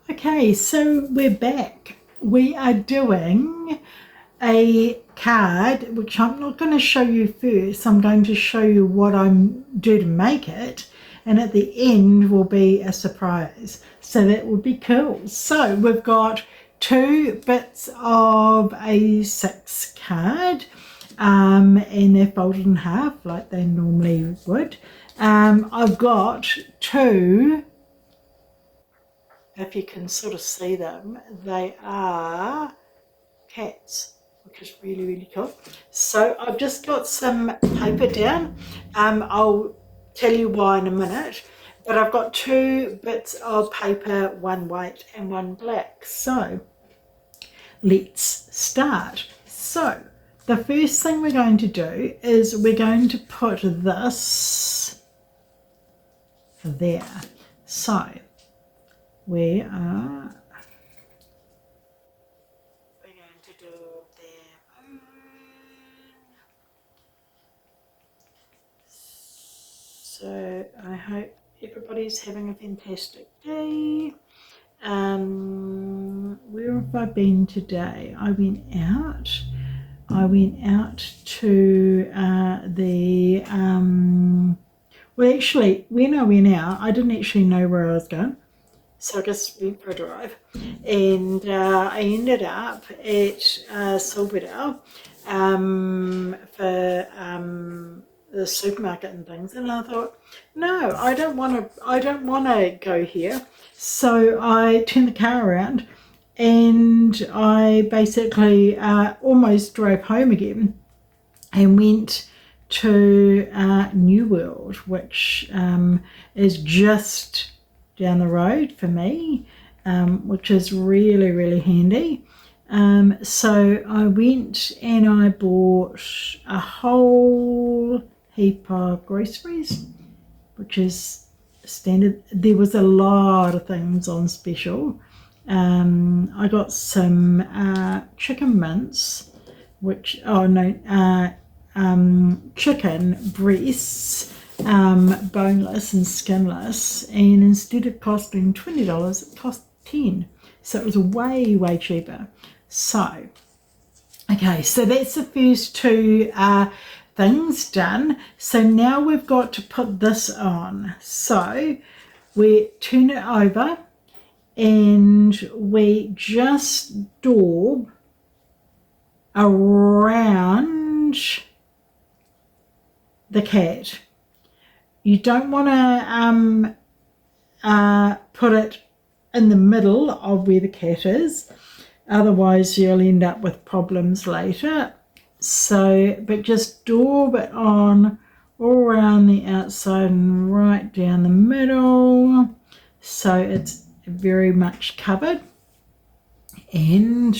Okay, so we're back. We are doing a card, which I'm not going to show you first. I'm going to show you what I do to make it, and at the end will be a surprise. So that would be cool. So we've got 2 bits of A6 card, and they're folded in half like they normally would. I've got 2. If you can sort of see them, they are cats, which is really, really cool. So I've just got some paper down. I'll tell you why in a minute, but I've got 2 bits of paper, 1 white and 1 black. So let's start. So the first thing we're going to do is we're going to put this there. So we are going to do their own. So I hope everybody's having a fantastic day. Where have I been today? I went out to well, actually when I went out I didn't actually know where I was going. So I just went for a drive, and I ended up at Silverdale for the supermarket and things, and I thought, no, I don't want to go here. So I turned the car around, and I basically almost drove home again, and went to New World, which is just down the road for me, which is really, really handy. So I went and I bought a whole heap of groceries, which is standard. There was a lot of things on special. I got some chicken mince, which, chicken breasts, boneless and skinless, and instead of costing $20 it cost $10, so it was way, way cheaper. So okay, so that's the first 2 things done. So now we've got to put this on. So we turn it over and we just daub around the cat. You don't want to put it in the middle of where the cat is, otherwise you'll end up with problems later. So, but just daub it on all around the outside and right down the middle, so it's very much covered. And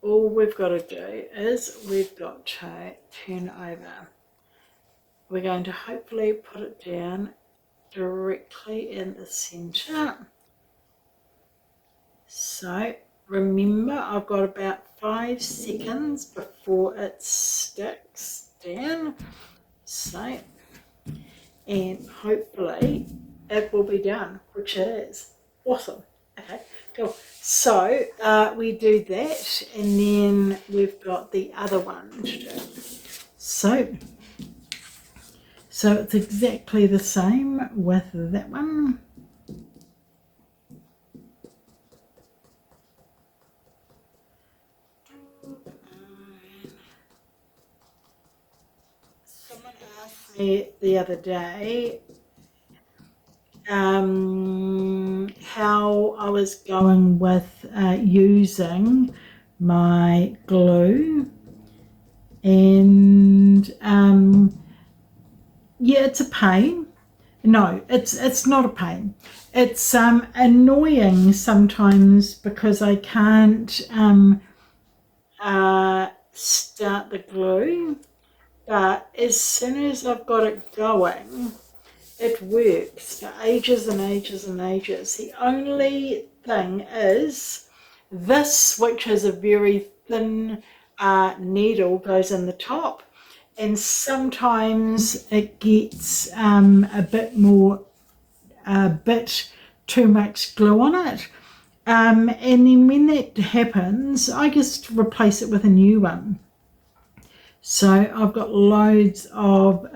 all we've got to do is we've got to turn over. We're going to hopefully put it down directly in the center. So remember, I've got about 5 seconds before it sticks down. So, and hopefully it will be done, which it is. Awesome. Okay, cool. So we do that, and then we've got the other one to do. So it's exactly the same with that one. Someone asked me the other day how I was going with using my glue, and yeah, it's a pain. No, it's not a pain. It's annoying sometimes because I can't start the glue, but as soon as I've got it going, it works for ages and ages and ages. The only thing is this, which is a very thin needle, goes in the top, and sometimes it gets a bit too much glue on it. And then when that happens, I just replace it with a new one. So I've got loads of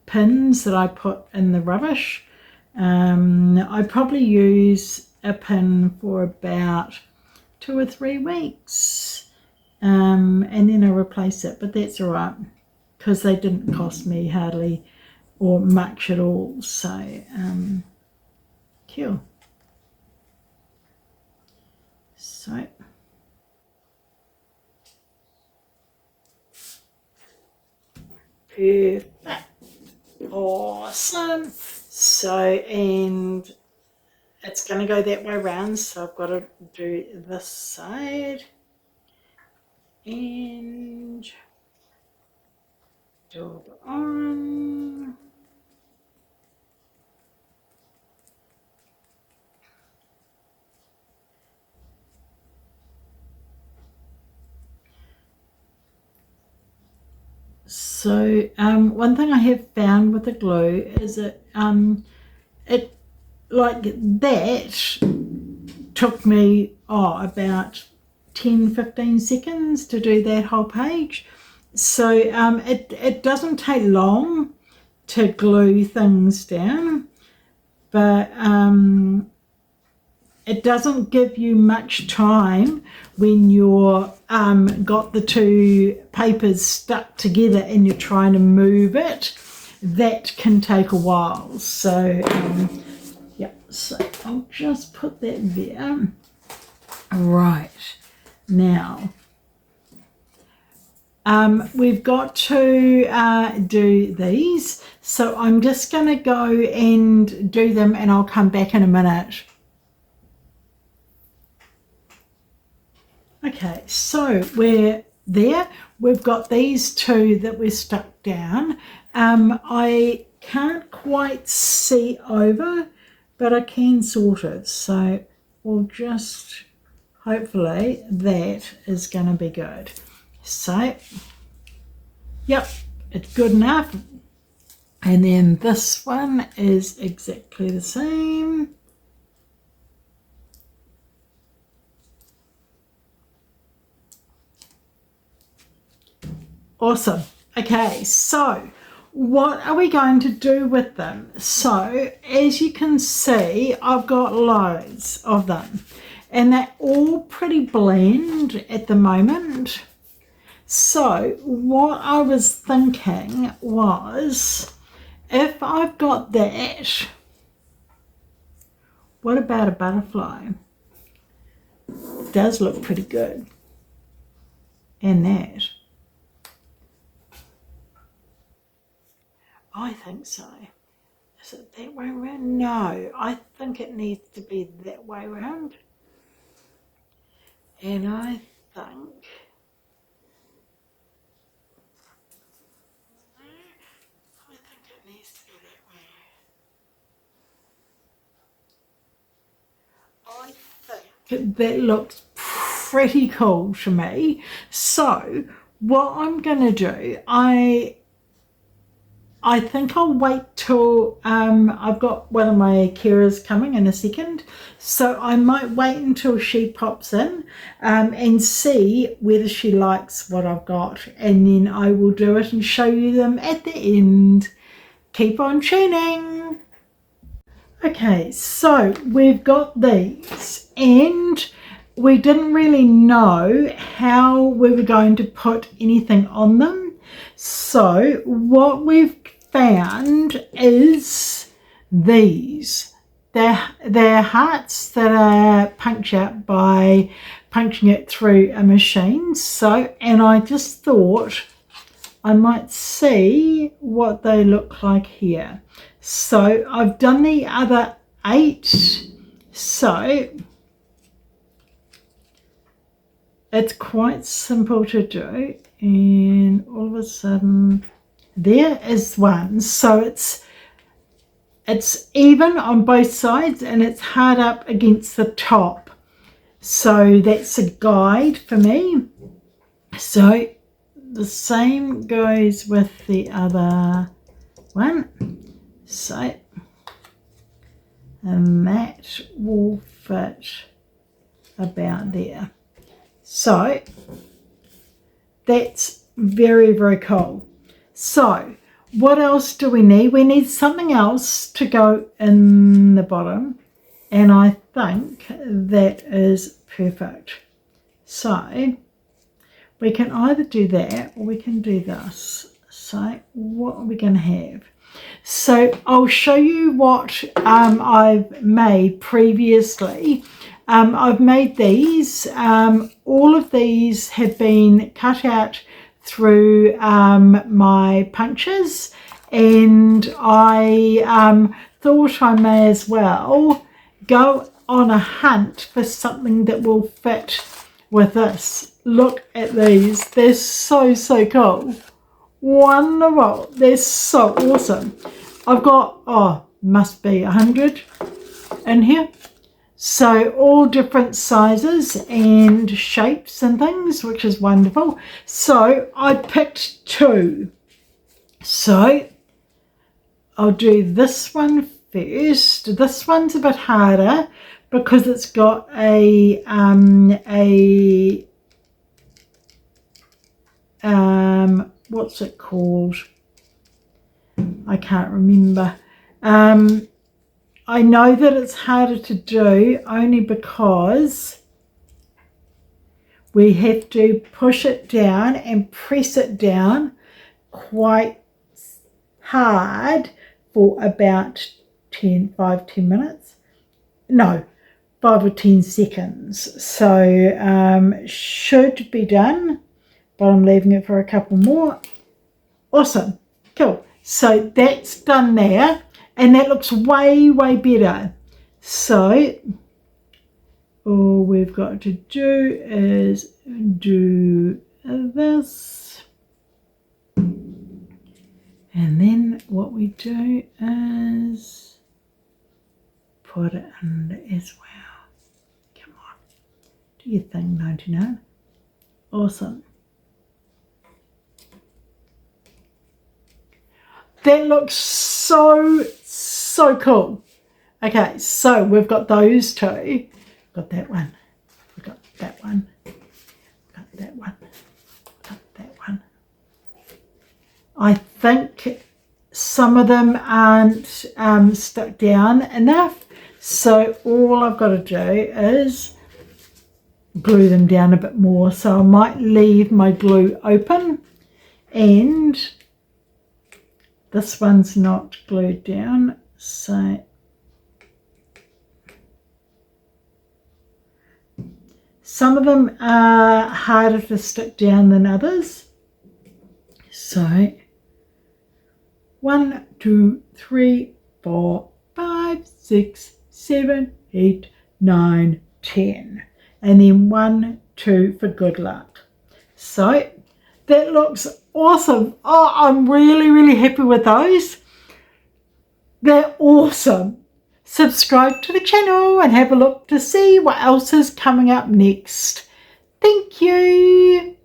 pins that I put in the rubbish. I probably use a pin for about 2 or 3 weeks, and then I replace it, but that's all right because they didn't cost me hardly or much at all. So cool. So perfect, awesome. So, and it's going to go that way around, so I've got to do this side and job on. So one thing I have found with the glue is that it, like that, took me about 10-15 seconds to do that whole page. So it doesn't take long to glue things down, but it doesn't give you much time when you're got the two papers stuck together and you're trying to move it. That can take a while. So yeah, so I'll just put that there. Right, now we've got to do these, so I'm just going to go and do them and I'll come back in a minute. Okay, so we're there. We've got these two that we're stuck down. I can't quite see over, but I can sort of. So we'll just, hopefully that is going to be good. So, yep, it's good enough. And then this one is exactly the same. Awesome. Okay, so what are we going to do with them? So as you can see, I've got loads of them and they're all pretty bland at the moment. So what I was thinking was, if I've got that, what about a butterfly? It does look pretty good. And that. I think so. Is it that way around? No, I think it needs to be that way around. And I think it needs to be that way. I think that looks pretty cool to me. So what I'm going to do, I think I'll wait till I've got one of my carers coming in a second, so I might wait until she pops in and see whether she likes what I've got, and then I will do it and show you them at the end. Keep on tuning. Okay, so we've got these and we didn't really know how we were going to put anything on them. So what we've found is these. They're hearts that are punched out by punching it through a machine. So, and I just thought I might see what they look like here. So I've done the other 8. So it's quite simple to do, and all of a sudden there is one. So it's even on both sides and it's hard up against the top. So that's a guide for me. So the same goes with the other one. So, and that will fit about there. So that's very, very cool. So what else do we need? We need something else to go in the bottom, and I think that is perfect. So we can either do that or we can do this. So what are we going to have? So I'll show you what I've made previously. I've made these. All of these have been cut out through my punches, and I thought I may as well go on a hunt for something that will fit with this. Look at these. They're so, so cool. Wonderful. They're so awesome. I've got, oh, must be 100 in here. So all different sizes and shapes and things, which is wonderful. So I picked 2. So I'll do this one first. This one's a bit harder because it's got what's it called? I can't remember. I know that it's harder to do only because we have to push it down and press it down quite hard for about 5-10 minutes. No, 5 or 10 seconds. So should be done, but I'm leaving it for a couple more. Awesome. Cool. So that's done there, and that looks way, way better. So all we've got to do is do this, and then what we do is put it under as well. Come on, do your thing, 99. Awesome. That looks so, so cool. Okay, so we've got those 2. We've got that one. We've got that one. We've got that one. We've got that one. I think some of them aren't stuck down enough. So all I've got to do is glue them down a bit more. So I might leave my glue open, and this one's not glued down, so some of them are harder to stick down than others. So 1, 2, 3, 4, 5, 6, 7, 8, 9, 10, and then 1, 2 for good luck. So that looks awesome. Oh, I'm really, really happy with those. They're awesome. Subscribe to the channel and have a look to see what else is coming up next. Thank you.